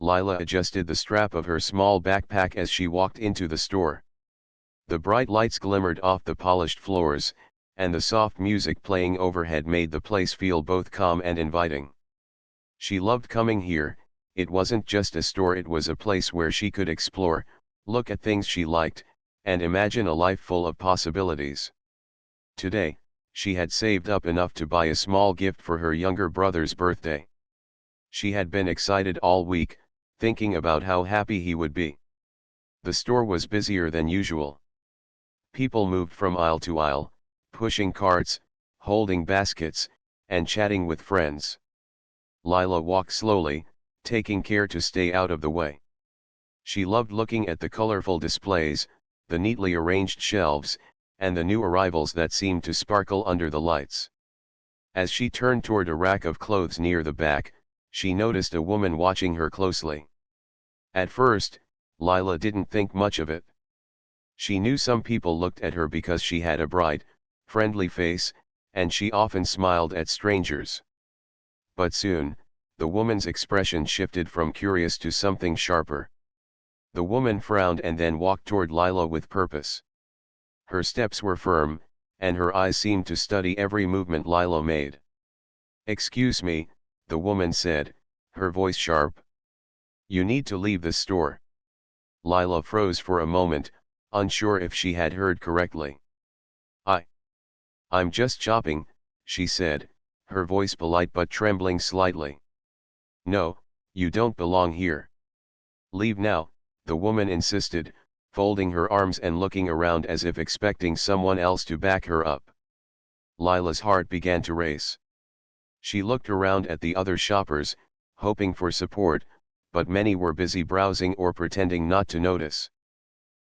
Lila adjusted the strap of her small backpack as she walked into the store. The bright lights glimmered off the polished floors, and the soft music playing overhead made the place feel both calm and inviting. She loved coming here. It wasn't just a store, it was a place where she could explore, look at things she liked, and imagine a life full of possibilities. Today, she had saved up enough to buy a small gift for her younger brother's birthday. She had been excited all week, thinking about how happy he would be. The store was busier than usual. People moved from aisle to aisle, pushing carts, holding baskets, and chatting with friends. Lila walked slowly, taking care to stay out of the way. She loved looking at the colorful displays, the neatly arranged shelves, and the new arrivals that seemed to sparkle under the lights. As she turned toward a rack of clothes near the back, she noticed a woman watching her closely. At first, Lila didn't think much of it. She knew some people looked at her because she had a bright, friendly face, and she often smiled at strangers. But soon, the woman's expression shifted from curious to something sharper. The woman frowned and then walked toward Lila with purpose. Her steps were firm, and her eyes seemed to study every movement Lila made. "Excuse me," the woman said, her voice sharp. "You need to leave the store." Lila froze for a moment, unsure if she had heard correctly. I'm just shopping," she said, her voice polite but trembling slightly. "No, you don't belong here. Leave now," the woman insisted, folding her arms and looking around as if expecting someone else to back her up. Lila's heart began to race. She looked around at the other shoppers, hoping for support, but many were busy browsing or pretending not to notice.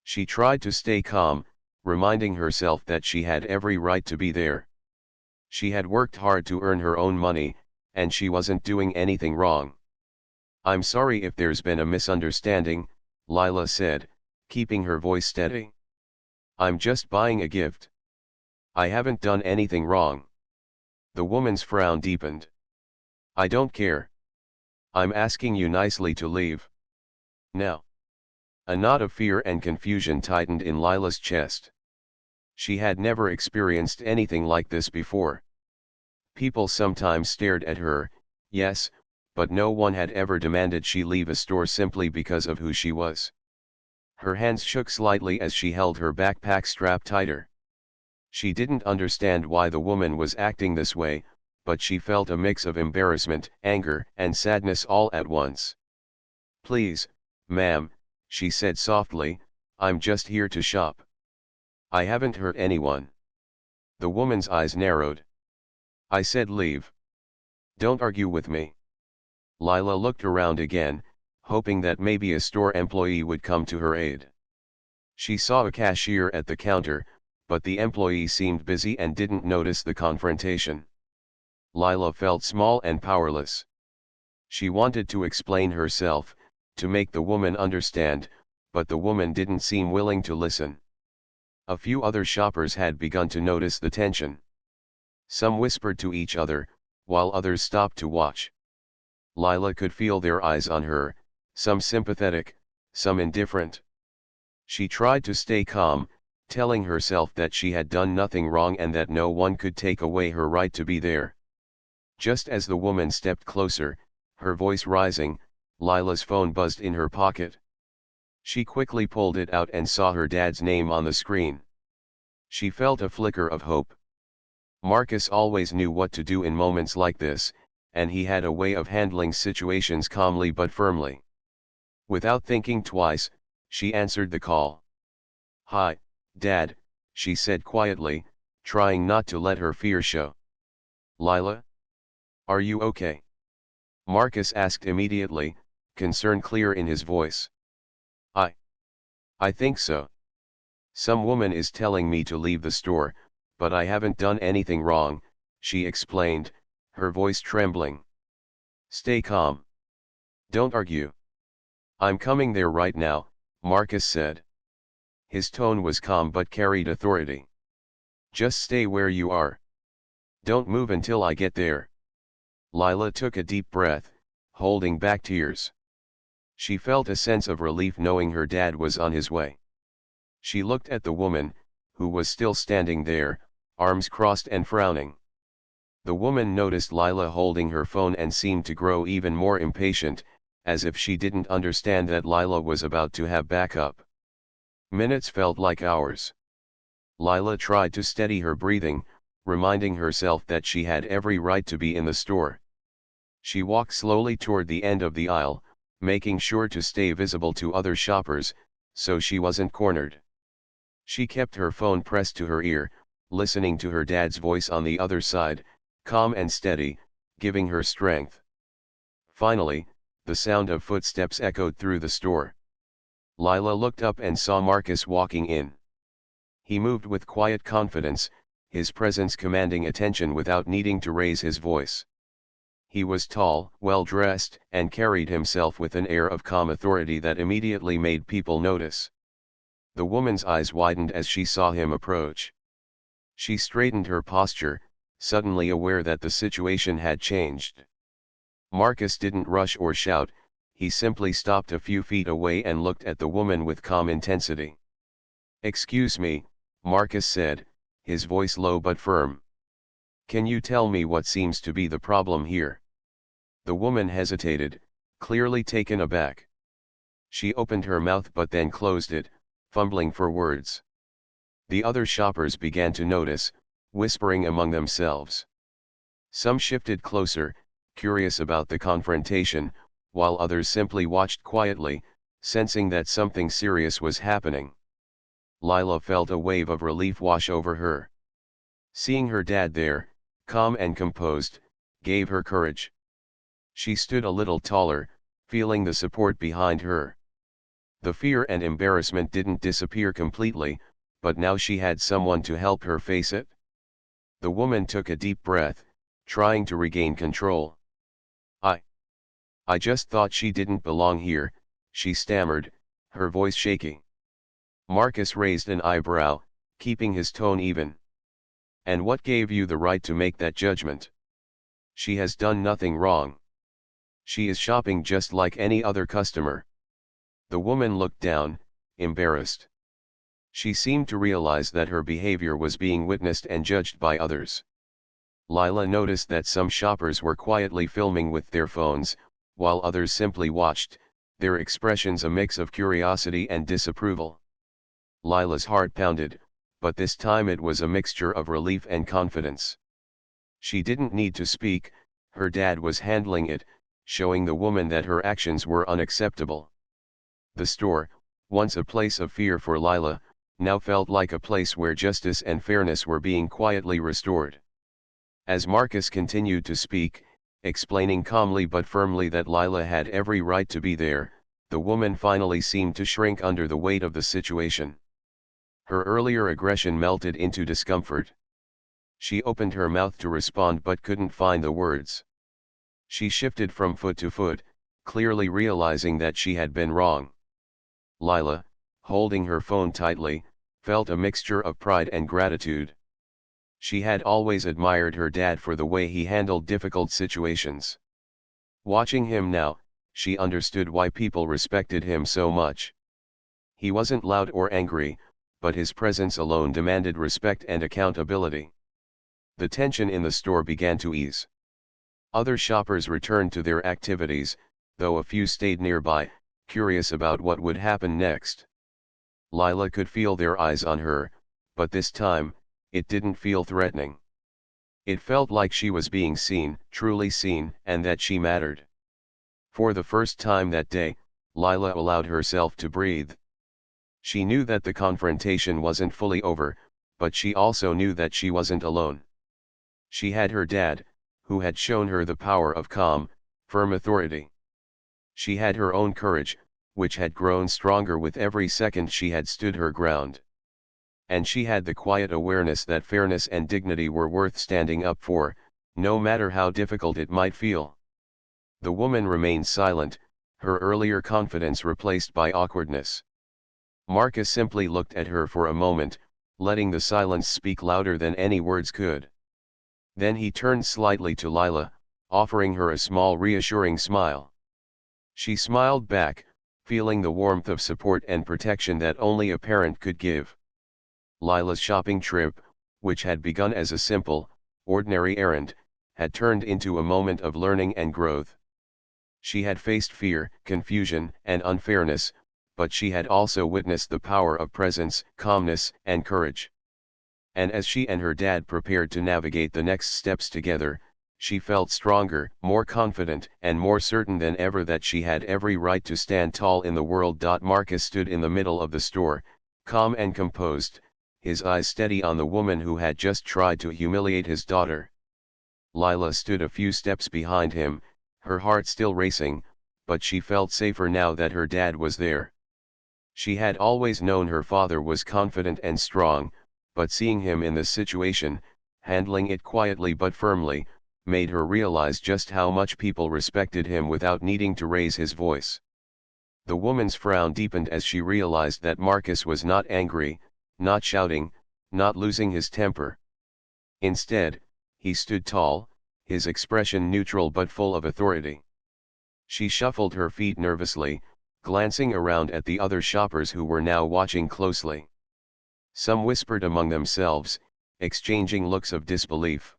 She tried to stay calm, reminding herself that she had every right to be there. She had worked hard to earn her own money, and she wasn't doing anything wrong. "I'm sorry if there's been a misunderstanding," Lila said, keeping her voice steady. "I'm just buying a gift. I haven't done anything wrong." The woman's frown deepened. "I don't care. I'm asking you nicely to leave. Now." A knot of fear and confusion tightened in Lila's chest. She had never experienced anything like this before. People sometimes stared at her, yes, but no one had ever demanded she leave a store simply because of who she was. Her hands shook slightly as she held her backpack strap tighter. She didn't understand why the woman was acting this way, but she felt a mix of embarrassment, anger, and sadness all at once. "Please, ma'am," she said softly, "I'm just here to shop. I haven't hurt anyone." The woman's eyes narrowed. "I said leave. Don't argue with me." Lila looked around again, hoping that maybe a store employee would come to her aid. She saw a cashier at the counter, but the employee seemed busy and didn't notice the confrontation. Lila felt small and powerless. She wanted to explain herself, to make the woman understand, but the woman didn't seem willing to listen. A few other shoppers had begun to notice the tension. Some whispered to each other, while others stopped to watch. Lila could feel their eyes on her, some sympathetic, some indifferent. She tried to stay calm, telling herself that she had done nothing wrong and that no one could take away her right to be there. Just as the woman stepped closer, her voice rising, Lila's phone buzzed in her pocket. She quickly pulled it out and saw her dad's name on the screen. She felt a flicker of hope. Marcus always knew what to do in moments like this, and he had a way of handling situations calmly but firmly. Without thinking twice, she answered the call. "Hi, Dad," she said quietly, trying not to let her fear show. "Lila? Are you okay?" Marcus asked immediately, concern clear in his voice. I I think so. Some woman is telling me to leave the store, but I haven't done anything wrong," she explained, her voice trembling. "Stay calm. Don't argue." "I'm coming there right now," Marcus said. His tone was calm but carried authority. "Just stay where you are. Don't move until I get there." Lila took a deep breath, holding back tears. She felt a sense of relief knowing her dad was on his way. She looked at the woman, who was still standing there, arms crossed and frowning. The woman noticed Lila holding her phone and seemed to grow even more impatient, as if she didn't understand that Lila was about to have backup. Minutes felt like hours. Lila tried to steady her breathing, reminding herself that she had every right to be in the store. She walked slowly toward the end of the aisle, making sure to stay visible to other shoppers, so she wasn't cornered. She kept her phone pressed to her ear, listening to her dad's voice on the other side, calm and steady, giving her strength. Finally, the sound of footsteps echoed through the store. Lila looked up and saw Marcus walking in. He moved with quiet confidence, his presence commanding attention without needing to raise his voice. He was tall, well-dressed, and carried himself with an air of calm authority that immediately made people notice. The woman's eyes widened as she saw him approach. She straightened her posture, suddenly aware that the situation had changed. Marcus didn't rush or shout, he simply stopped a few feet away and looked at the woman with calm intensity. "Excuse me," Marcus said, his voice low but firm. "Can you tell me what seems to be the problem here?" The woman hesitated, clearly taken aback. She opened her mouth but then closed it, fumbling for words. The other shoppers began to notice, whispering among themselves. Some shifted closer, curious about the confrontation, while others simply watched quietly, sensing that something serious was happening. Lila felt a wave of relief wash over her. Seeing her dad there, calm and composed, gave her courage. She stood a little taller, feeling the support behind her. The fear and embarrassment didn't disappear completely, but now she had someone to help her face it. The woman took a deep breath, trying to regain control. I just thought she didn't belong here," she stammered, her voice shaky. Marcus raised an eyebrow, keeping his tone even. "And what gave you the right to make that judgment? She has done nothing wrong. She is shopping just like any other customer." The woman looked down, embarrassed. She seemed to realize that her behavior was being witnessed and judged by others. Lila noticed that some shoppers were quietly filming with their phones, while others simply watched, their expressions a mix of curiosity and disapproval. Lila's heart pounded, but this time it was a mixture of relief and confidence. She didn't need to speak, her dad was handling it, showing the woman that her actions were unacceptable. The store, once a place of fear for Lila, now felt like a place where justice and fairness were being quietly restored. As Marcus continued to speak, explaining calmly but firmly that Lila had every right to be there, the woman finally seemed to shrink under the weight of the situation. Her earlier aggression melted into discomfort. She opened her mouth to respond but couldn't find the words. She shifted from foot to foot, clearly realizing that she had been wrong. Lila, holding her phone tightly, felt a mixture of pride and gratitude. She had always admired her dad for the way he handled difficult situations. Watching him now, she understood why people respected him so much. He wasn't loud or angry, but his presence alone demanded respect and accountability. The tension in the store began to ease. Other shoppers returned to their activities, though a few stayed nearby, curious about what would happen next. Lila could feel their eyes on her, but this time, it didn't feel threatening. It felt like she was being seen, truly seen, and that she mattered. For the first time that day, Lila allowed herself to breathe. She knew that the confrontation wasn't fully over, but she also knew that she wasn't alone. She had her dad, who had shown her the power of calm, firm authority. She had her own courage, which had grown stronger with every second she had stood her ground. And she had the quiet awareness that fairness and dignity were worth standing up for, no matter how difficult it might feel. The woman remained silent, her earlier confidence replaced by awkwardness. Marcus simply looked at her for a moment, letting the silence speak louder than any words could. Then he turned slightly to Lila, offering her a small reassuring smile. She smiled back, feeling the warmth of support and protection that only a parent could give. Lila's shopping trip, which had begun as a simple, ordinary errand, had turned into a moment of learning and growth. She had faced fear, confusion, and unfairness, but she had also witnessed the power of presence, calmness, and courage. And as she and her dad prepared to navigate the next steps together, she felt stronger, more confident, and more certain than ever that she had every right to stand tall in the world. Marcus stood in the middle of the store, calm and composed, his eyes steady on the woman who had just tried to humiliate his daughter. Lila stood a few steps behind him, her heart still racing, but she felt safer now that her dad was there. She had always known her father was confident and strong, but seeing him in this situation, handling it quietly but firmly, made her realize just how much people respected him without needing to raise his voice. The woman's frown deepened as she realized that Marcus was not angry, not shouting, not losing his temper. Instead, he stood tall, his expression neutral but full of authority. She shuffled her feet nervously, glancing around at the other shoppers who were now watching closely. Some whispered among themselves, exchanging looks of disbelief.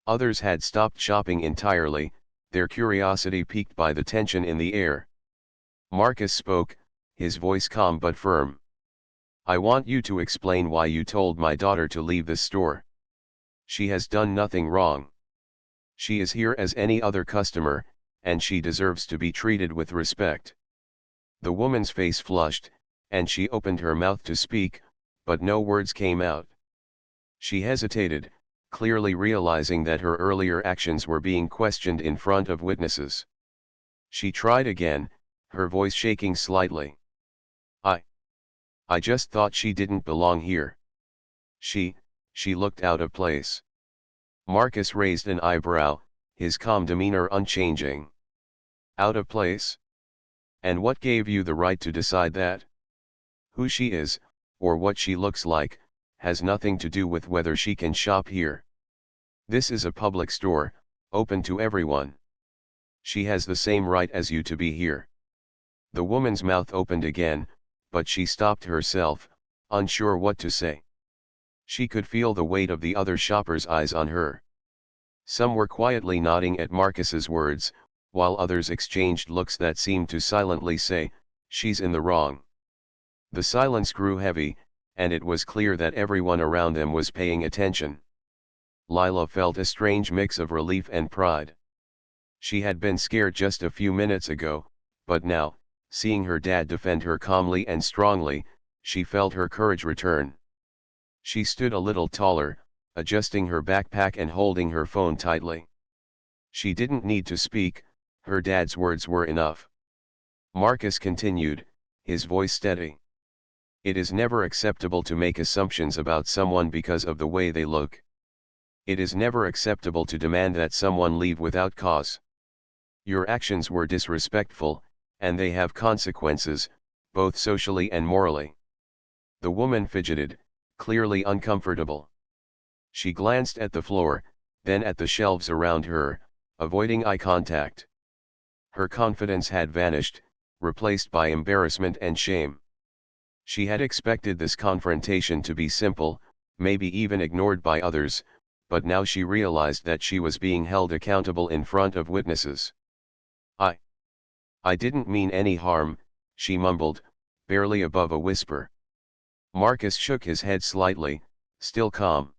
Others had stopped shopping entirely, their curiosity piqued by the tension in the air. Marcus spoke, his voice calm but firm. "I want you to explain why you told my daughter to leave the store. She has done nothing wrong. She is here as any other customer, and she deserves to be treated with respect." The woman's face flushed, and she opened her mouth to speak, but no words came out. She hesitated, clearly realizing that her earlier actions were being questioned in front of witnesses. She tried again, her voice shaking slightly. I just thought she didn't belong here. She looked out of place." Marcus raised an eyebrow, his calm demeanor unchanging. "Out of place? And what gave you the right to decide that? Who she is, or what she looks like, has nothing to do with whether she can shop here. This is a public store, open to everyone. She has the same right as you to be here." The woman's mouth opened again, but she stopped herself, unsure what to say. She could feel the weight of the other shoppers' eyes on her. Some were quietly nodding at Marcus's words, while others exchanged looks that seemed to silently say, "She's in the wrong." The silence grew heavy, and it was clear that everyone around them was paying attention. Lila felt a strange mix of relief and pride. She had been scared just a few minutes ago, but now, seeing her dad defend her calmly and strongly, she felt her courage return. She stood a little taller, adjusting her backpack and holding her phone tightly. She didn't need to speak, her dad's words were enough. Marcus continued, his voice steady. "It is never acceptable to make assumptions about someone because of the way they look. It is never acceptable to demand that someone leave without cause. Your actions were disrespectful, and they have consequences, both socially and morally." The woman fidgeted, clearly uncomfortable. She glanced at the floor, then at the shelves around her, avoiding eye contact. Her confidence had vanished, replaced by embarrassment and shame. She had expected this confrontation to be simple, maybe even ignored by others, but now she realized that she was being held accountable in front of witnesses. I didn't mean any harm," she mumbled, barely above a whisper. Marcus shook his head slightly, still calm.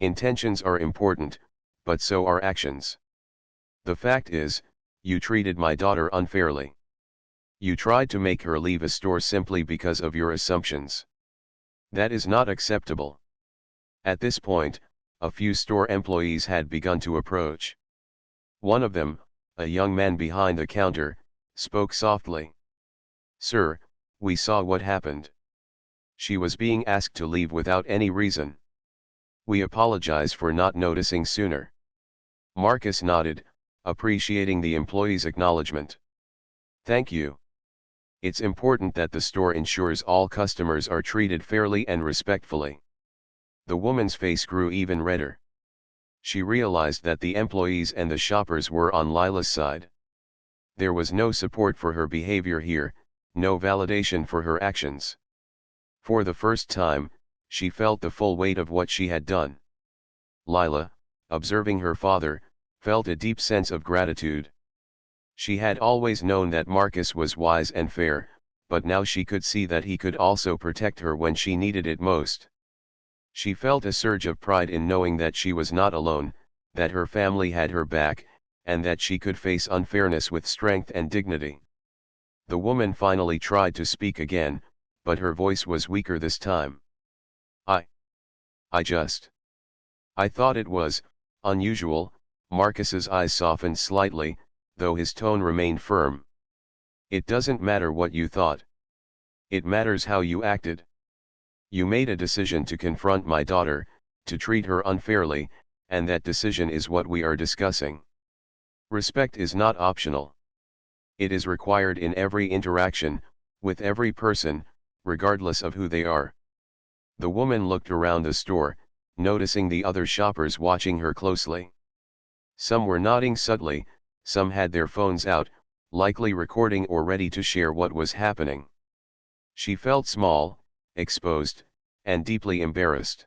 "Intentions are important, but so are actions. The fact is, you treated my daughter unfairly. You tried to make her leave a store simply because of your assumptions. That is not acceptable." At this point, a few store employees had begun to approach. One of them, a young man behind the counter, spoke softly. "Sir, we saw what happened. She was being asked to leave without any reason. We apologize for not noticing sooner." Marcus nodded, appreciating the employee's acknowledgement. "Thank you. It's important that the store ensures all customers are treated fairly and respectfully." The woman's face grew even redder. She realized that the employees and the shoppers were on Lila's side. There was no support for her behavior here, no validation for her actions. For the first time, she felt the full weight of what she had done. Lila, observing her father, felt a deep sense of gratitude. She had always known that Marcus was wise and fair, but now she could see that he could also protect her when she needed it most. She felt a surge of pride in knowing that she was not alone, that her family had her back, and that she could face unfairness with strength and dignity. The woman finally tried to speak again, but her voice was weaker this time. I just. I thought it was unusual. Marcus's eyes softened slightly, though his tone remained firm. It doesn't matter what you thought. It matters how you acted. You made a decision to confront my daughter, to treat her unfairly, and that decision is what we are discussing. Respect is not optional. It is required in every interaction, with every person, regardless of who they are. The woman looked around the store, noticing the other shoppers watching her closely. Some were nodding subtly, some had their phones out, likely recording or ready to share what was happening. She felt small, exposed, and deeply embarrassed.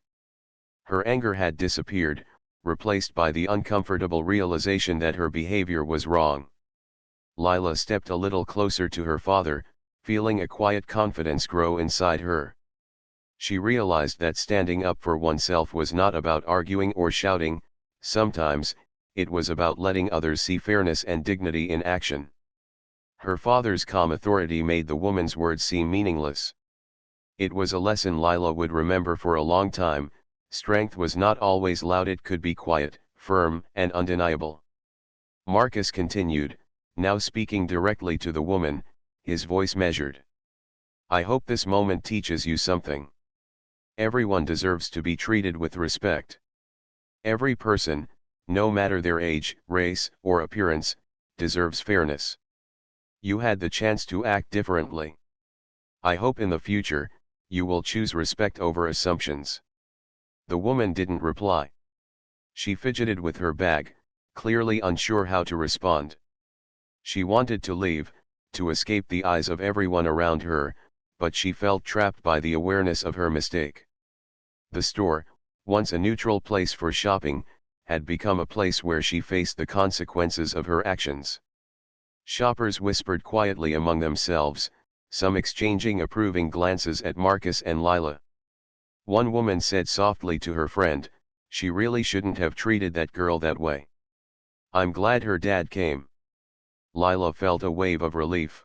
Her anger had disappeared, replaced by the uncomfortable realization that her behavior was wrong. Lila stepped a little closer to her father, feeling a quiet confidence grow inside her. She realized that standing up for oneself was not about arguing or shouting. Sometimes, it was about letting others see fairness and dignity in action. Her father's calm authority made the woman's words seem meaningless. It was a lesson Lila would remember for a long time. Strength was not always loud, it could be quiet, firm, and undeniable. Marcus continued, now speaking directly to the woman, his voice measured. I hope this moment teaches you something. Everyone deserves to be treated with respect. Every person, no matter their age, race, or appearance, deserves fairness. You had the chance to act differently. I hope in the future, you will choose respect over assumptions. The woman didn't reply. She fidgeted with her bag, clearly unsure how to respond. She wanted to leave, to escape the eyes of everyone around her, but she felt trapped by the awareness of her mistake. The store, once a neutral place for shopping, had become a place where she faced the consequences of her actions. Shoppers whispered quietly among themselves, some exchanging approving glances at Marcus and Lila. One woman said softly to her friend, she really shouldn't have treated that girl that way. I'm glad her dad came. Lila felt a wave of relief.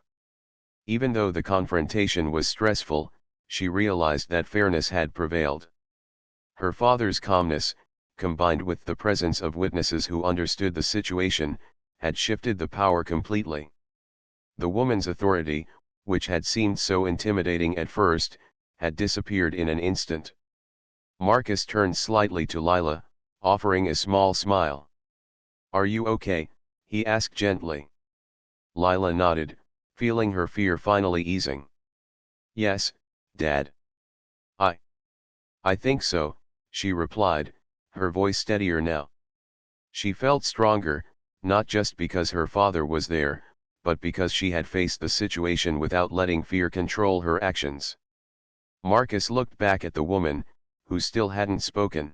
Even though the confrontation was stressful, she realized that fairness had prevailed. Her father's calmness, combined with the presence of witnesses who understood the situation, had shifted the power completely. The woman's authority, which had seemed so intimidating at first, had disappeared in an instant. Marcus turned slightly to Lila, offering a small smile. Are you okay? He asked gently. Lila nodded, feeling her fear finally easing. Yes, Dad. I think so, she replied, her voice steadier now. She felt stronger, not just because her father was there, but because she had faced the situation without letting fear control her actions. Marcus looked back at the woman, who still hadn't spoken.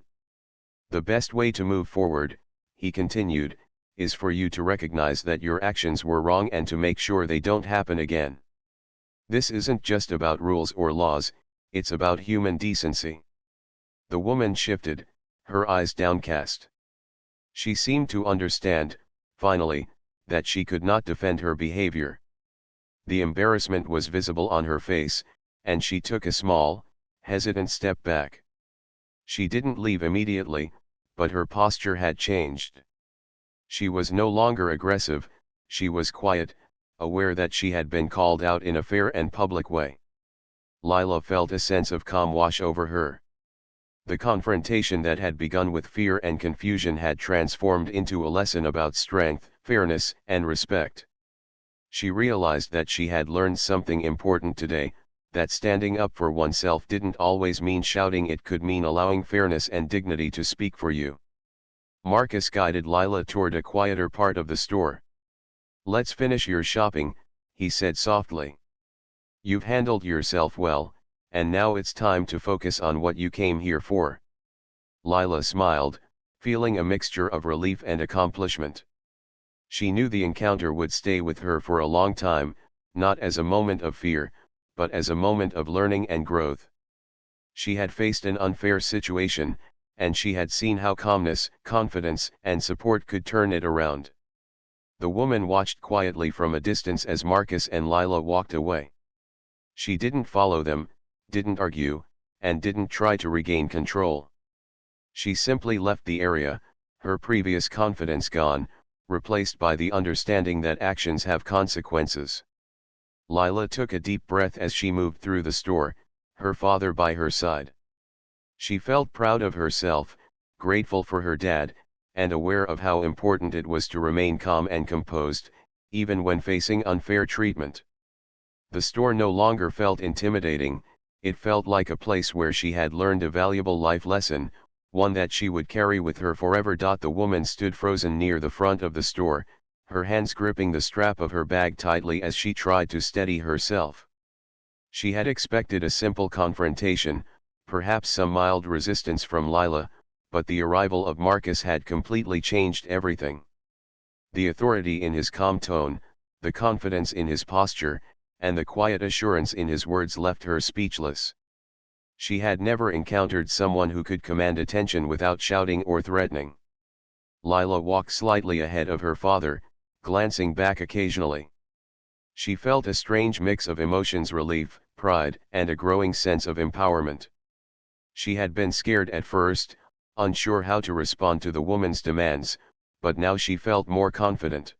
The best way to move forward, he continued, is for you to recognize that your actions were wrong and to make sure they don't happen again. This isn't just about rules or laws, it's about human decency. The woman shifted, her eyes downcast. She seemed to understand, finally, that she could not defend her behavior. The embarrassment was visible on her face, and she took a small, hesitant step back. She didn't leave immediately, but her posture had changed. She was no longer aggressive, she was quiet, aware that she had been called out in a fair and public way. Lila felt a sense of calm wash over her. The confrontation that had begun with fear and confusion had transformed into a lesson about strength, fairness, and respect. She realized that she had learned something important today, that standing up for oneself didn't always mean shouting, it could mean allowing fairness and dignity to speak for you. Marcus guided Lila toward a quieter part of the store. Let's finish your shopping, he said softly. You've handled yourself well, and now it's time to focus on what you came here for. Lila smiled, feeling a mixture of relief and accomplishment. She knew the encounter would stay with her for a long time, not as a moment of fear, but as a moment of learning and growth. She had faced an unfair situation, and she had seen how calmness, confidence, and support could turn it around. The woman watched quietly from a distance as Marcus and Lila walked away. She didn't follow them, didn't argue, and didn't try to regain control. She simply left the area, her previous confidence gone, replaced by the understanding that actions have consequences. Lila took a deep breath as she moved through the store, her father by her side. She felt proud of herself, grateful for her dad, and aware of how important it was to remain calm and composed, even when facing unfair treatment. The store no longer felt intimidating, it felt like a place where she had learned a valuable life lesson, one that she would carry with her forever. The woman stood frozen near the front of the store, her hands gripping the strap of her bag tightly as she tried to steady herself. She had expected a simple confrontation, perhaps some mild resistance from Lila, but the arrival of Marcus had completely changed everything. The authority in his calm tone, the confidence in his posture, and the quiet assurance in his words left her speechless. She had never encountered someone who could command attention without shouting or threatening. Lila walked slightly ahead of her father, glancing back occasionally. She felt a strange mix of emotions: relief, pride, and a growing sense of empowerment. She had been scared at first, unsure how to respond to the woman's demands, but now she felt more confident.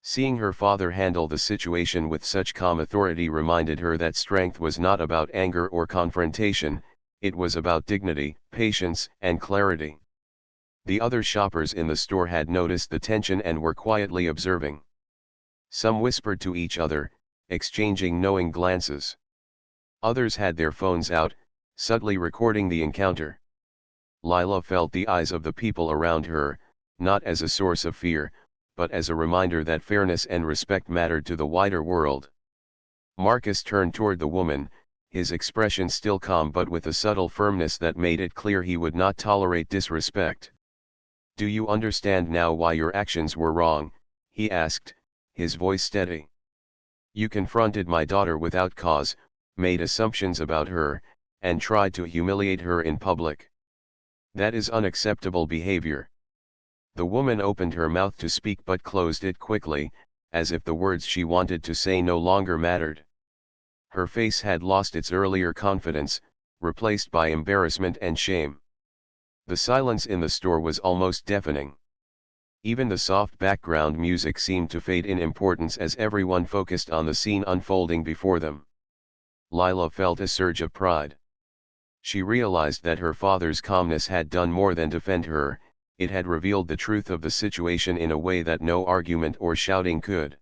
Seeing her father handle the situation with such calm authority reminded her that strength was not about anger or confrontation, it was about dignity, patience, and clarity. The other shoppers in the store had noticed the tension and were quietly observing. Some whispered to each other, exchanging knowing glances. Others had their phones out, subtly recording the encounter. Lila felt the eyes of the people around her, not as a source of fear, but as a reminder that fairness and respect mattered to the wider world. Marcus turned toward the woman, his expression still calm but with a subtle firmness that made it clear he would not tolerate disrespect. "Do you understand now why your actions were wrong?" he asked, his voice steady. "You confronted my daughter without cause, made assumptions about her, and tried to humiliate her in public. That is unacceptable behavior." The woman opened her mouth to speak but closed it quickly, as if the words she wanted to say no longer mattered. Her face had lost its earlier confidence, replaced by embarrassment and shame. The silence in the store was almost deafening. Even the soft background music seemed to fade in importance as everyone focused on the scene unfolding before them. Lila felt a surge of pride. She realized that her father's calmness had done more than defend her, it had revealed the truth of the situation in a way that no argument or shouting could.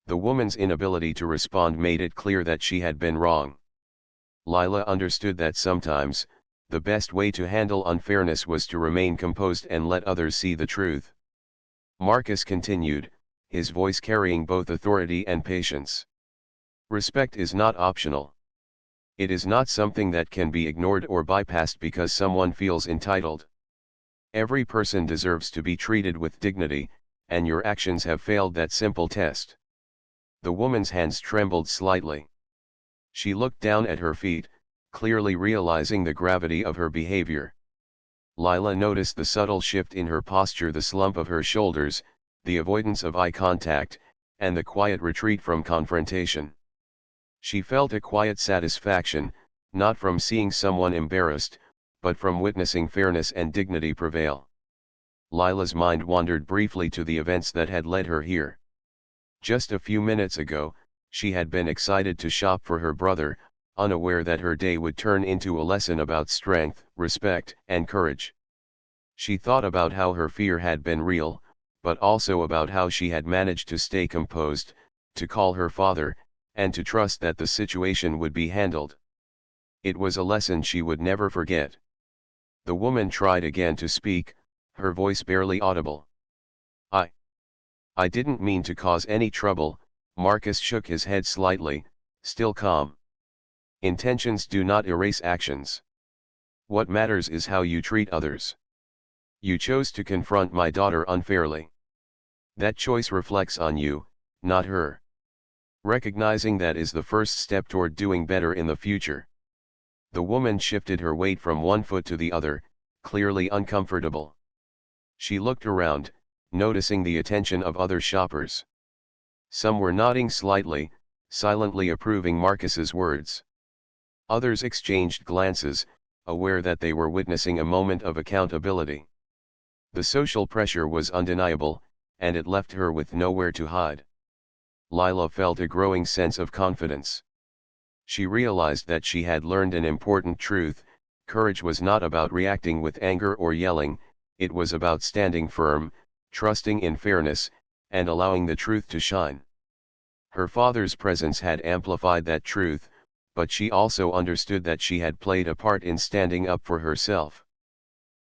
The woman's inability to respond made it clear that she had been wrong. Lila understood that sometimes, the best way to handle unfairness was to remain composed and let others see the truth. Marcus continued, his voice carrying both authority and patience. "Respect is not optional. It is not something that can be ignored or bypassed because someone feels entitled. Every person deserves to be treated with dignity, and your actions have failed that simple test." The woman's hands trembled slightly. She looked down at her feet, clearly realizing the gravity of her behavior. Lila noticed the subtle shift in her posture, the slump of her shoulders, the avoidance of eye contact, and the quiet retreat from confrontation. She felt a quiet satisfaction, not from seeing someone embarrassed, but from witnessing fairness and dignity prevail. Lila's mind wandered briefly to the events that had led her here. Just a few minutes ago, she had been excited to shop for her brother, unaware that her day would turn into a lesson about strength, respect, and courage. She thought about how her fear had been real, but also about how she had managed to stay composed, to call her father, and to trust that the situation would be handled. It was a lesson she would never forget. The woman tried again to speak, her voice barely audible. I didn't mean to cause any trouble." Marcus shook his head slightly, still calm. Intentions do not erase actions. What matters is how you treat others. You chose to confront my daughter unfairly. That choice reflects on you, not her. Recognizing that is the first step toward doing better in the future. The woman shifted her weight from one foot to the other, clearly uncomfortable. She looked around, noticing the attention of other shoppers. Some were nodding slightly, silently approving Marcus's words. Others exchanged glances, aware that they were witnessing a moment of accountability. The social pressure was undeniable, and it left her with nowhere to hide. Lila felt a growing sense of confidence. She realized that she had learned an important truth: courage was not about reacting with anger or yelling, it was about standing firm, trusting in fairness, and allowing the truth to shine. Her father's presence had amplified that truth, but she also understood that she had played a part in standing up for herself.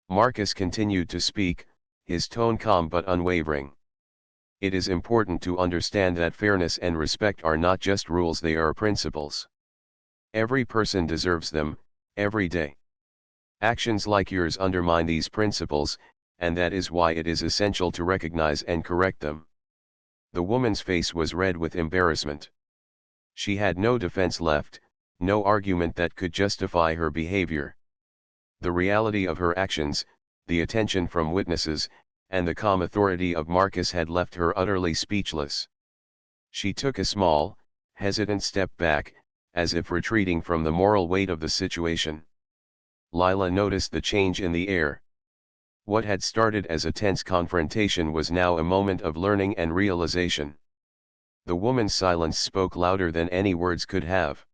Marcus continued to speak, his tone calm but unwavering. It is important to understand that fairness and respect are not just rules, they are principles. Every person deserves them, every day. Actions like yours undermine these principles, and that is why it is essential to recognize and correct them. The woman's face was red with embarrassment. She had no defense left, no argument that could justify her behavior. The reality of her actions, the attention from witnesses, and the calm authority of Marcus had left her utterly speechless. She took a small, hesitant step back, as if retreating from the moral weight of the situation. Lila noticed the change in the air. What had started as a tense confrontation was now a moment of learning and realization. The woman's silence spoke louder than any words could have.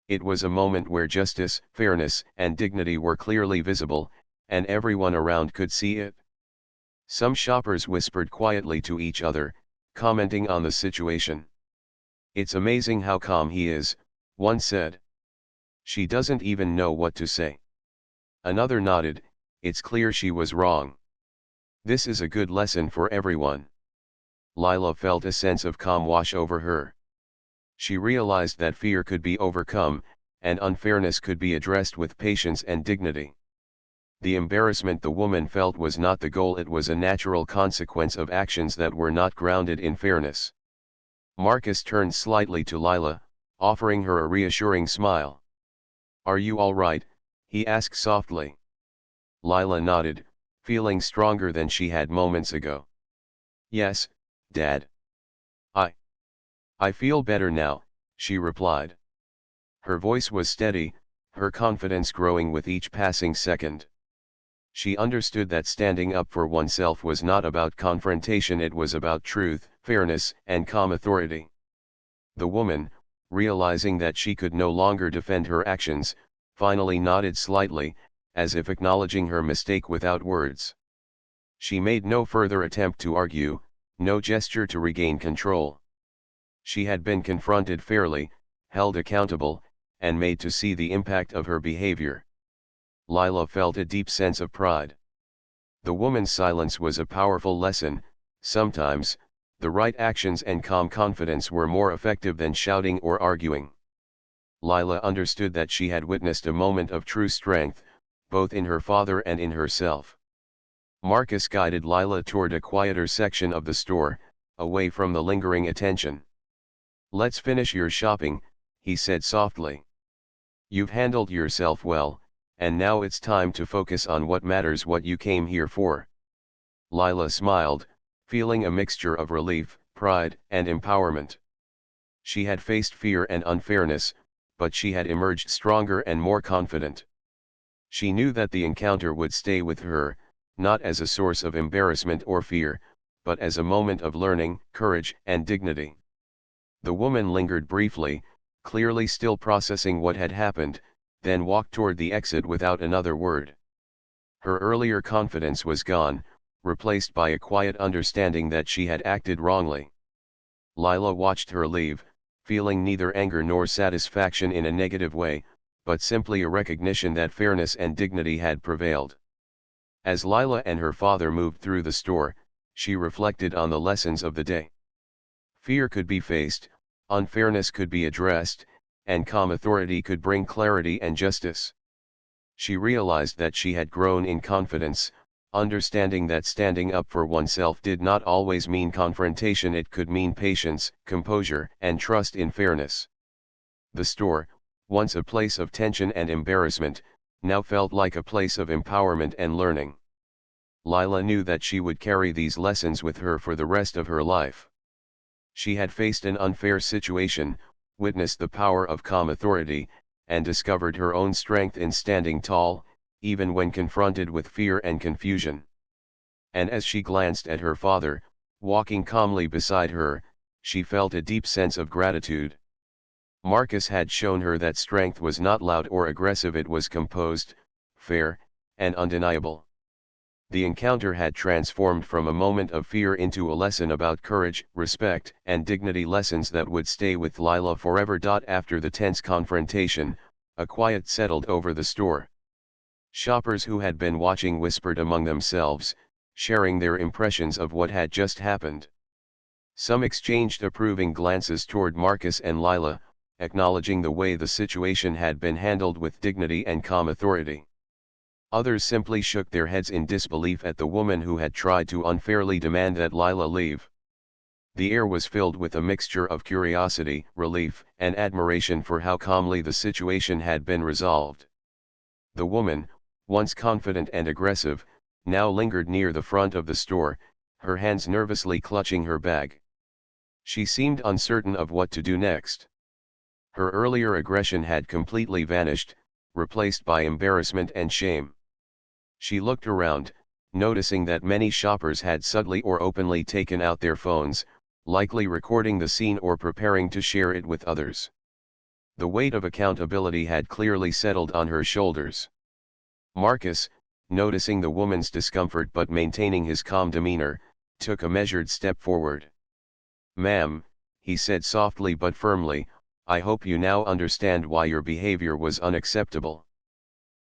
It was a moment where justice, fairness, and dignity were clearly visible, and everyone around could see it. Some shoppers whispered quietly to each other, commenting on the situation. "It's amazing how calm he is," one said. "She doesn't even know what to say." Another nodded, "It's clear she was wrong." This is a good lesson for everyone. Lila felt a sense of calm wash over her. She realized that fear could be overcome, and unfairness could be addressed with patience and dignity. The embarrassment the woman felt was not the goal, it was a natural consequence of actions that were not grounded in fairness. Marcus turned slightly to Lila, offering her a reassuring smile. "Are you all right?" he asked softly. Lila nodded, feeling stronger than she had moments ago. "Yes, Dad. I feel better now," she replied. Her voice was steady, her confidence growing with each passing second. She understood that standing up for oneself was not about confrontation, it was about truth, fairness, and calm authority. The woman, realizing that she could no longer defend her actions, finally nodded slightly, as if acknowledging her mistake without words. She made no further attempt to argue, no gesture to regain control. She had been confronted fairly, held accountable, and made to see the impact of her behavior. Lila felt a deep sense of pride. The woman's silence was a powerful lesson: sometimes, the right actions and calm confidence were more effective than shouting or arguing. Lila understood that she had witnessed a moment of true strength, both in her father and in herself. Marcus guided Lila toward a quieter section of the store, away from the lingering attention. "Let's finish your shopping," he said softly. "You've handled yourself well, and now it's time to focus on what matters, what you came here for." Lila smiled, feeling a mixture of relief, pride, and empowerment. She had faced fear and unfairness, but she had emerged stronger and more confident. She knew that the encounter would stay with her, not as a source of embarrassment or fear, but as a moment of learning, courage, and dignity. The woman lingered briefly, clearly still processing what had happened, then walked toward the exit without another word. Her earlier confidence was gone, replaced by a quiet understanding that she had acted wrongly. Lila watched her leave, feeling neither anger nor satisfaction in a negative way, but simply a recognition that fairness and dignity had prevailed. As Lila and her father moved through the store, she reflected on the lessons of the day. Fear could be faced, unfairness could be addressed, and calm authority could bring clarity and justice. She realized that she had grown in confidence, understanding that standing up for oneself did not always mean confrontation, it could mean patience, composure, and trust in fairness. The store, once a place of tension and embarrassment, now felt like a place of empowerment and learning. Lila knew that she would carry these lessons with her for the rest of her life. She had faced an unfair situation, witnessed the power of calm authority, and discovered her own strength in standing tall, even when confronted with fear and confusion. And as she glanced at her father, walking calmly beside her, she felt a deep sense of gratitude. Marcus had shown her that strength was not loud or aggressive, it was composed, fair, and undeniable. The encounter had transformed from a moment of fear into a lesson about courage, respect, and dignity, lessons that would stay with Lila forever. After the tense confrontation, a quiet settled over the store. Shoppers who had been watching whispered among themselves, sharing their impressions of what had just happened. Some exchanged approving glances toward Marcus and Lila, acknowledging the way the situation had been handled with dignity and calm authority. Others simply shook their heads in disbelief at the woman who had tried to unfairly demand that Lila leave. The air was filled with a mixture of curiosity, relief, and admiration for how calmly the situation had been resolved. The woman, once confident and aggressive, now lingered near the front of the store, her hands nervously clutching her bag. She seemed uncertain of what to do next. Her earlier aggression had completely vanished, replaced by embarrassment and shame. She looked around, noticing that many shoppers had subtly or openly taken out their phones, likely recording the scene or preparing to share it with others. The weight of accountability had clearly settled on her shoulders. Marcus, noticing the woman's discomfort but maintaining his calm demeanor, took a measured step forward. "Ma'am," he said softly but firmly, "I hope you now understand why your behavior was unacceptable.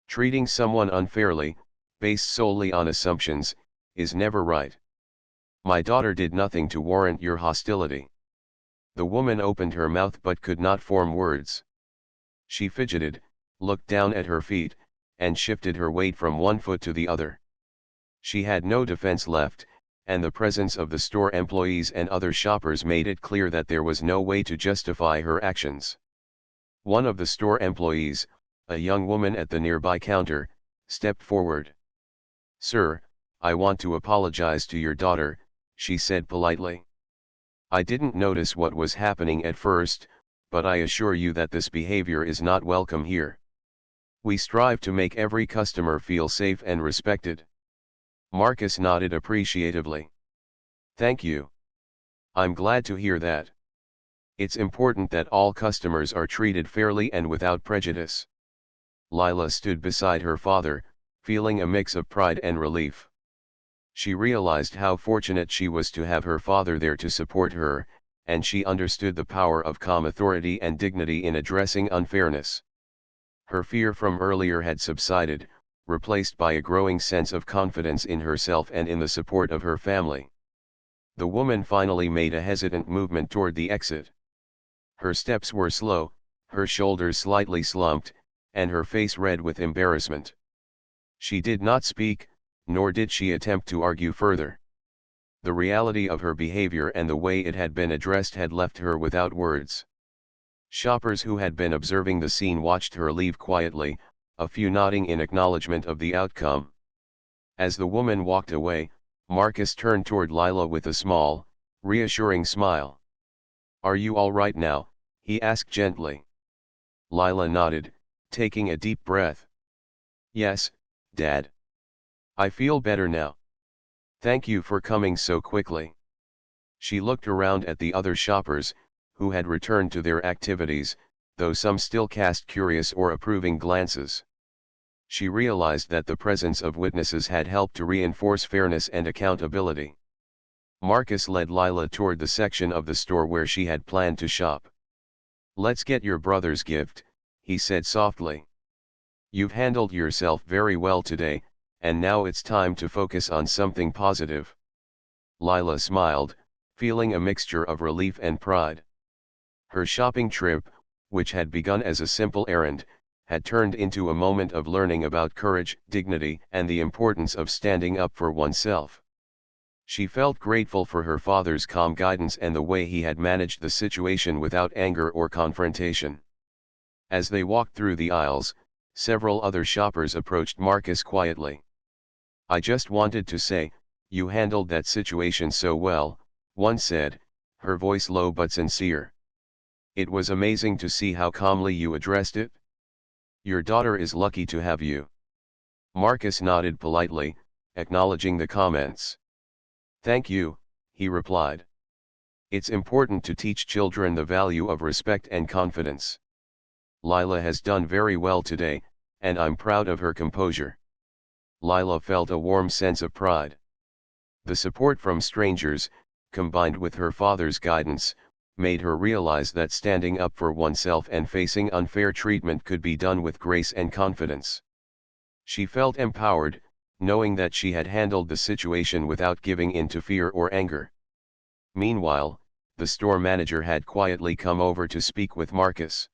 Treating someone unfairly, based solely on assumptions, is never right. My daughter did nothing to warrant your hostility." The woman opened her mouth but could not form words. She fidgeted, looked down at her feet, and shifted her weight from one foot to the other. She had no defense left, and the presence of the store employees and other shoppers made it clear that there was no way to justify her actions. One of the store employees, a young woman at the nearby counter, stepped forward. "Sir, I want to apologize to your daughter," she said politely. "I didn't notice what was happening at first, but I assure you that this behavior is not welcome here. We strive to make every customer feel safe and respected." Marcus nodded appreciatively. "Thank you. I'm glad to hear that. It's important that all customers are treated fairly and without prejudice." Lila stood beside her father, feeling a mix of pride and relief. She realized how fortunate she was to have her father there to support her, and she understood the power of calm authority and dignity in addressing unfairness. Her fear from earlier had subsided, replaced by a growing sense of confidence in herself and in the support of her family. The woman finally made a hesitant movement toward the exit. Her steps were slow, her shoulders slightly slumped, and her face red with embarrassment. She did not speak, nor did she attempt to argue further. The reality of her behavior and the way it had been addressed had left her without words. Shoppers who had been observing the scene watched her leave quietly, a few nodding in acknowledgement of the outcome. As the woman walked away, Marcus turned toward Lila with a small, reassuring smile. "Are you all right now?" he asked gently. Lila nodded, taking a deep breath. "Yes, Dad. I feel better now. Thank you for coming so quickly." She looked around at the other shoppers, who had returned to their activities, though some still cast curious or approving glances. She realized that the presence of witnesses had helped to reinforce fairness and accountability. Marcus led Lila toward the section of the store where she had planned to shop. "Let's get your brother's gift," he said softly. "You've handled yourself very well today, and now it's time to focus on something positive." Lila smiled, feeling a mixture of relief and pride. Her shopping trip, which had begun as a simple errand, had turned into a moment of learning about courage, dignity, and the importance of standing up for oneself. She felt grateful for her father's calm guidance and the way he had managed the situation without anger or confrontation. As they walked through the aisles, several other shoppers approached Marcus quietly. "I just wanted to say, you handled that situation so well," one said, her voice low but sincere. "It was amazing to see how calmly you addressed it. Your daughter is lucky to have you." Marcus nodded politely, acknowledging the comments. "Thank you," he replied. "It's important to teach children the value of respect and confidence. Lila has done very well today, and I'm proud of her composure." Lila felt a warm sense of pride. The support from strangers, combined with her father's guidance, made her realize that standing up for oneself and facing unfair treatment could be done with grace and confidence. She felt empowered, knowing that she had handled the situation without giving in to fear or anger. Meanwhile, the store manager had quietly come over to speak with Marcus.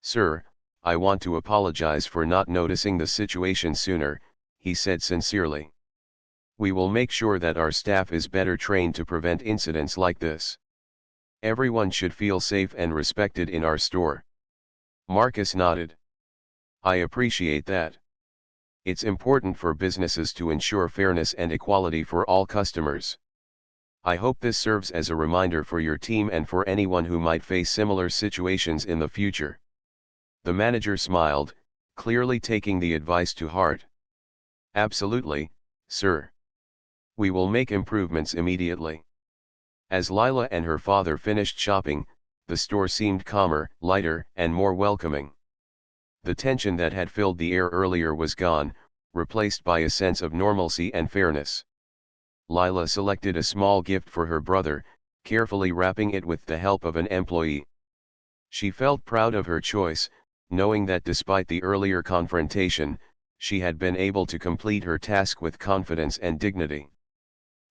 "Sir, I want to apologize for not noticing the situation sooner," he said sincerely. "We will make sure that our staff is better trained to prevent incidents like this. Everyone should feel safe and respected in our store." Marcus nodded. "I appreciate that. It's important for businesses to ensure fairness and equality for all customers. I hope this serves as a reminder for your team and for anyone who might face similar situations in the future." The manager smiled, clearly taking the advice to heart. "Absolutely, sir. We will make improvements immediately." As Lila and her father finished shopping, the store seemed calmer, lighter, and more welcoming. The tension that had filled the air earlier was gone, replaced by a sense of normalcy and fairness. Lila selected a small gift for her brother, carefully wrapping it with the help of an employee. She felt proud of her choice, knowing that despite the earlier confrontation, she had been able to complete her task with confidence and dignity.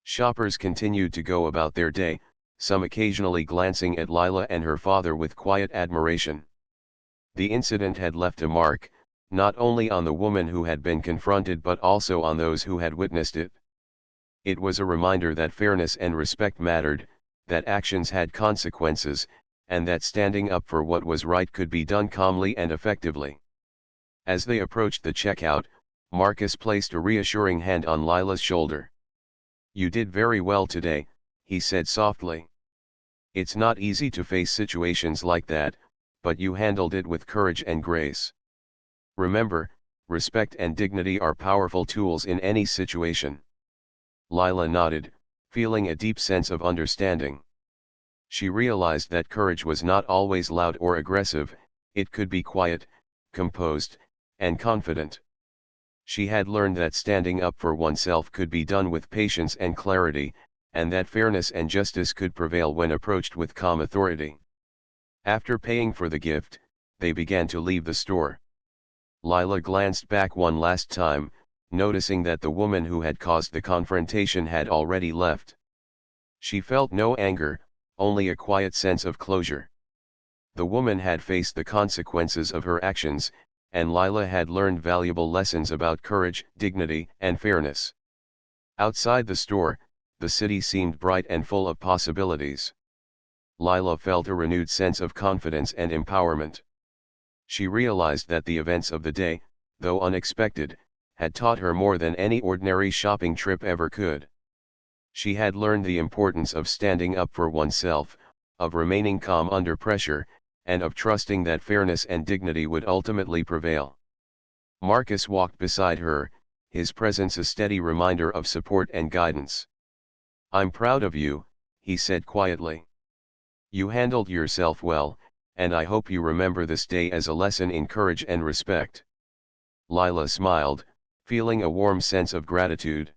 Shoppers continued to go about their day, some occasionally glancing at Lila and her father with quiet admiration. The incident had left a mark, not only on the woman who had been confronted but also on those who had witnessed it. It was a reminder that fairness and respect mattered, that actions had consequences, and that standing up for what was right could be done calmly and effectively. As they approached the checkout, Marcus placed a reassuring hand on Lila's shoulder. "You did very well today," he said softly. "It's not easy to face situations like that, but you handled it with courage and grace. Remember, respect and dignity are powerful tools in any situation." Lila nodded, feeling a deep sense of understanding. She realized that courage was not always loud or aggressive, it could be quiet, composed, and confident. She had learned that standing up for oneself could be done with patience and clarity, and that fairness and justice could prevail when approached with calm authority. After paying for the gift, they began to leave the store. Lila glanced back one last time, noticing that the woman who had caused the confrontation had already left. She felt no anger, only a quiet sense of closure. The woman had faced the consequences of her actions, and Lila had learned valuable lessons about courage, dignity, and fairness. Outside the store, the city seemed bright and full of possibilities. Lila felt a renewed sense of confidence and empowerment. She realized that the events of the day, though unexpected, had taught her more than any ordinary shopping trip ever could. She had learned the importance of standing up for oneself, of remaining calm under pressure, and of trusting that fairness and dignity would ultimately prevail. Marcus walked beside her, his presence a steady reminder of support and guidance. "I'm proud of you," he said quietly. "You handled yourself well, and I hope you remember this day as a lesson in courage and respect." Lila smiled, feeling a warm sense of gratitude.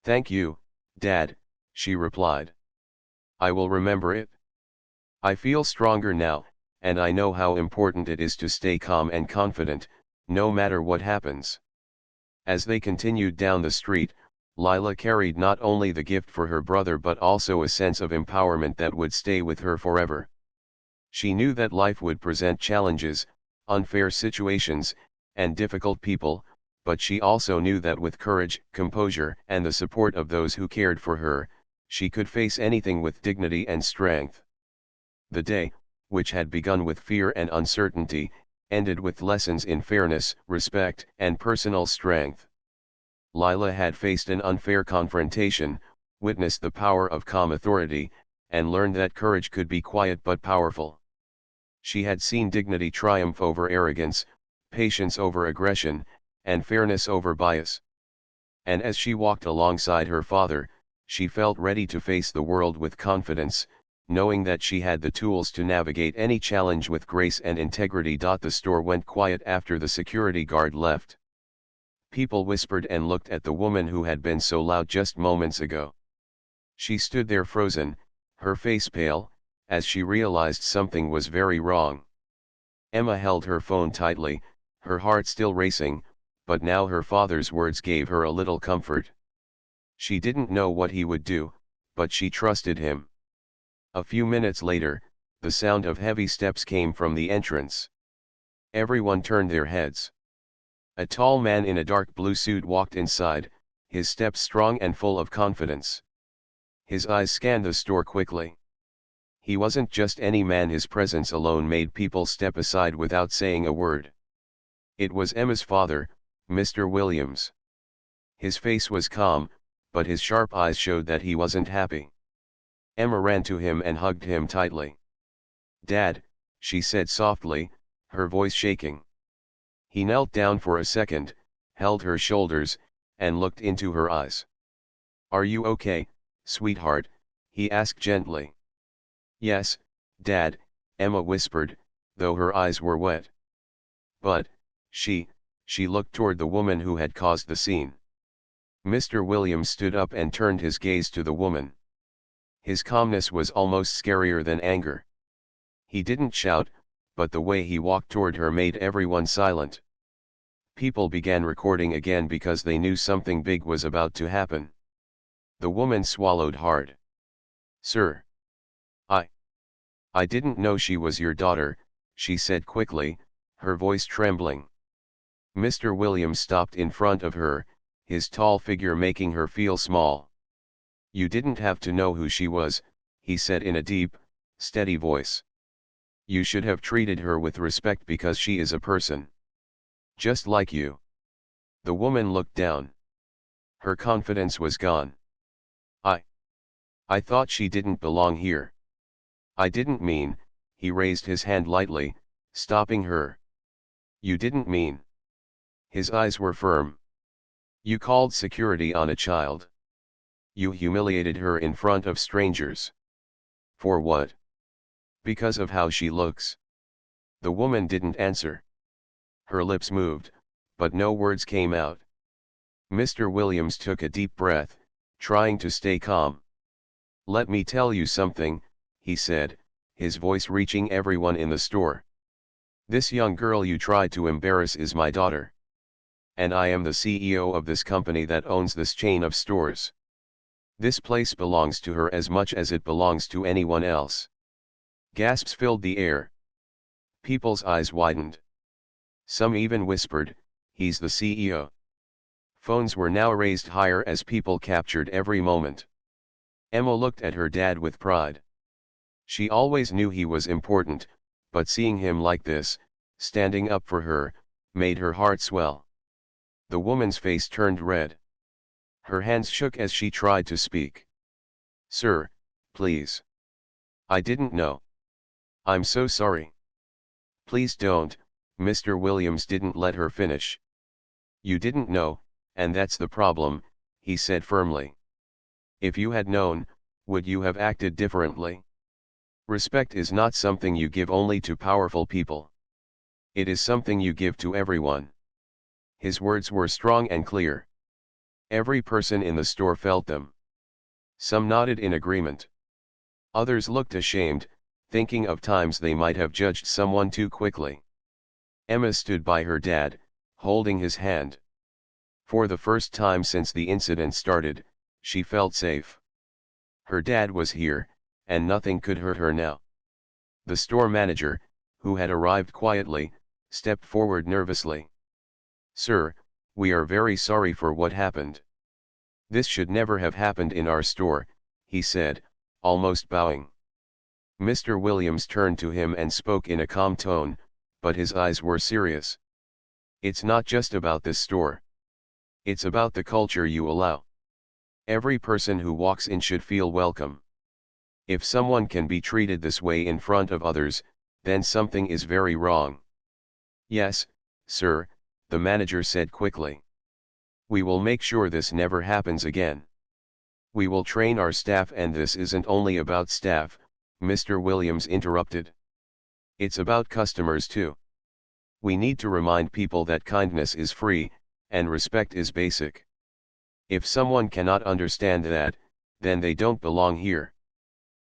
"Thank you, Dad," she replied. "I will remember it. I feel stronger now, and I know how important it is to stay calm and confident, no matter what happens." As they continued down the street, Lila carried not only the gift for her brother but also a sense of empowerment that would stay with her forever. She knew that life would present challenges, unfair situations, and difficult people, but she also knew that with courage, composure, and the support of those who cared for her, she could face anything with dignity and strength. The day, which had begun with fear and uncertainty, ended with lessons in fairness, respect, and personal strength. Lila had faced an unfair confrontation, witnessed the power of calm authority, and learned that courage could be quiet but powerful. She had seen dignity triumph over arrogance, patience over aggression, and fairness over bias. And as she walked alongside her father, she felt ready to face the world with confidence, knowing that she had the tools to navigate any challenge with grace and integrity. The store went quiet after the security guard left. People whispered and looked at the woman who had been so loud just moments ago. She stood there frozen, her face pale, as she realized something was very wrong. Emma held her phone tightly, her heart still racing, but now her father's words gave her a little comfort. She didn't know what he would do, but she trusted him. A few minutes later, the sound of heavy steps came from the entrance. Everyone turned their heads. A tall man in a dark blue suit walked inside, his steps strong and full of confidence. His eyes scanned the store quickly. He wasn't just any man, his presence alone made people step aside without saying a word. It was Emma's father, Mr. Williams. His face was calm, but his sharp eyes showed that he wasn't happy. Emma ran to him and hugged him tightly. "Dad," she said softly, her voice shaking. He knelt down for a second, held her shoulders, and looked into her eyes. "Are you okay, sweetheart?" he asked gently. "Yes, Dad," Emma whispered, though her eyes were wet. "But," she looked toward the woman who had caused the scene. Mr. Williams stood up and turned his gaze to the woman. His calmness was almost scarier than anger. He didn't shout, but the way he walked toward her made everyone silent. People began recording again because they knew something big was about to happen. The woman swallowed hard. "Sir. I didn't know she was your daughter," she said quickly, her voice trembling. Mr. Williams stopped in front of her, his tall figure making her feel small. "You didn't have to know who she was," he said in a deep, steady voice. "You should have treated her with respect because she is a person. Just like you." The woman looked down. Her confidence was gone. I thought she didn't belong here." "I didn't mean," he raised his hand lightly, stopping her. "You didn't mean." His eyes were firm. "You called security on a child. You humiliated her in front of strangers. For what?" "Because of how she looks." The woman didn't answer. Her lips moved, but no words came out. Mr. Williams took a deep breath, trying to stay calm. "Let me tell you something," he said, his voice reaching everyone in the store. "This young girl you tried to embarrass is my daughter. And I am the CEO of this company that owns this chain of stores. This place belongs to her as much as it belongs to anyone else." Gasps filled the air. People's eyes widened. Some even whispered, "He's the CEO." Phones were now raised higher as people captured every moment. Emma looked at her dad with pride. She always knew he was important, but seeing him like this, standing up for her, made her heart swell. The woman's face turned red. Her hands shook as she tried to speak. "Sir, please. I didn't know. I'm so sorry." "Please don't," Mr. Williams didn't let her finish. "You didn't know, and that's the problem," he said firmly. "If you had known, would you have acted differently? Respect is not something you give only to powerful people. It is something you give to everyone." His words were strong and clear. Every person in the store felt them. Some nodded in agreement. Others looked ashamed, thinking of times they might have judged someone too quickly. Emma stood by her dad, holding his hand. For the first time since the incident started, she felt safe. Her dad was here, and nothing could hurt her now. The store manager, who had arrived quietly, stepped forward nervously. "Sir, we are very sorry for what happened. This should never have happened in our store," he said, almost bowing. Mr. Williams turned to him and spoke in a calm tone, but his eyes were serious. "It's not just about this store. It's about the culture you allow. Every person who walks in should feel welcome. If someone can be treated this way in front of others, then something is very wrong." "Yes, sir," the manager said quickly. "We will make sure this never happens again. We will train our staff, and this isn't only about staff," Mr. Williams interrupted. "It's about customers too. We need to remind people that kindness is free, and respect is basic. If someone cannot understand that, then they don't belong here."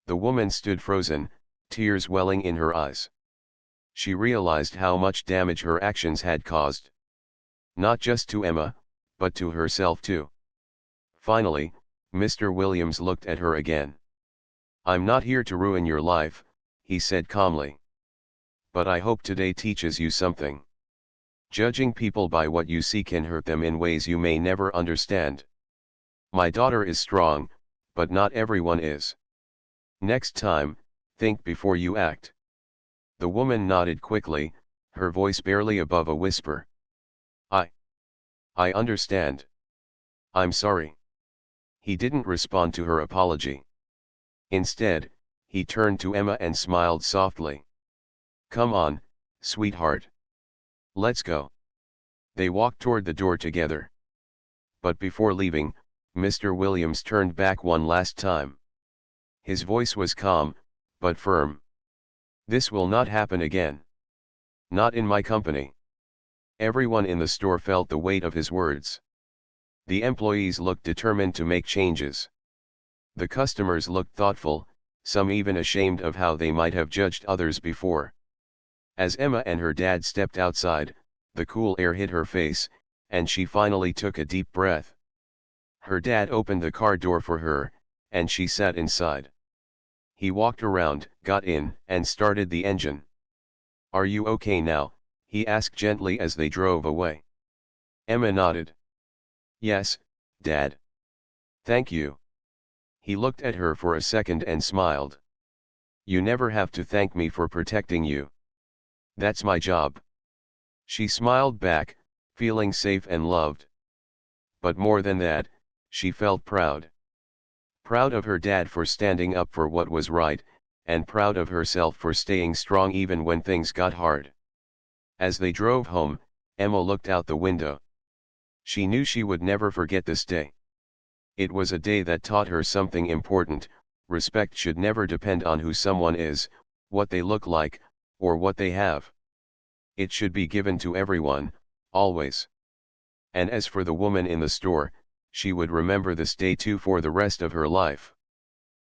The woman stood frozen, tears welling in her eyes. She realized how much damage her actions had caused. Not just to Emma, but to herself too. Finally, Mr. Williams looked at her again. "I'm not here to ruin your life," he said calmly. "But I hope today teaches you something. Judging people by what you see can hurt them in ways you may never understand. My daughter is strong, but not everyone is. Next time, think before you act." The woman nodded quickly, her voice barely above a whisper. I understand. I'm sorry." He didn't respond to her apology. Instead, he turned to Emma and smiled softly. "Come on, sweetheart. Let's go." They walked toward the door together. But before leaving, Mr. Williams turned back one last time. His voice was calm, but firm. "This will not happen again. Not in my company." Everyone in the store felt the weight of his words. The employees looked determined to make changes. The customers looked thoughtful, some even ashamed of how they might have judged others before. As Emma and her dad stepped outside, the cool air hit her face, and she finally took a deep breath. Her dad opened the car door for her, and she sat inside. He walked around, got in, and started the engine. "Are you okay now?" he asked gently as they drove away. Emma nodded. "Yes, Dad. Thank you." He looked at her for a second and smiled. "You never have to thank me for protecting you. That's my job." She smiled back, feeling safe and loved. But more than that, she felt proud. Proud of her dad for standing up for what was right, and proud of herself for staying strong even when things got hard. As they drove home, Emma looked out the window. She knew she would never forget this day. It was a day that taught her something important: respect should never depend on who someone is, what they look like, or what they have. It should be given to everyone, always. And as for the woman in the store, she would remember this day too for the rest of her life.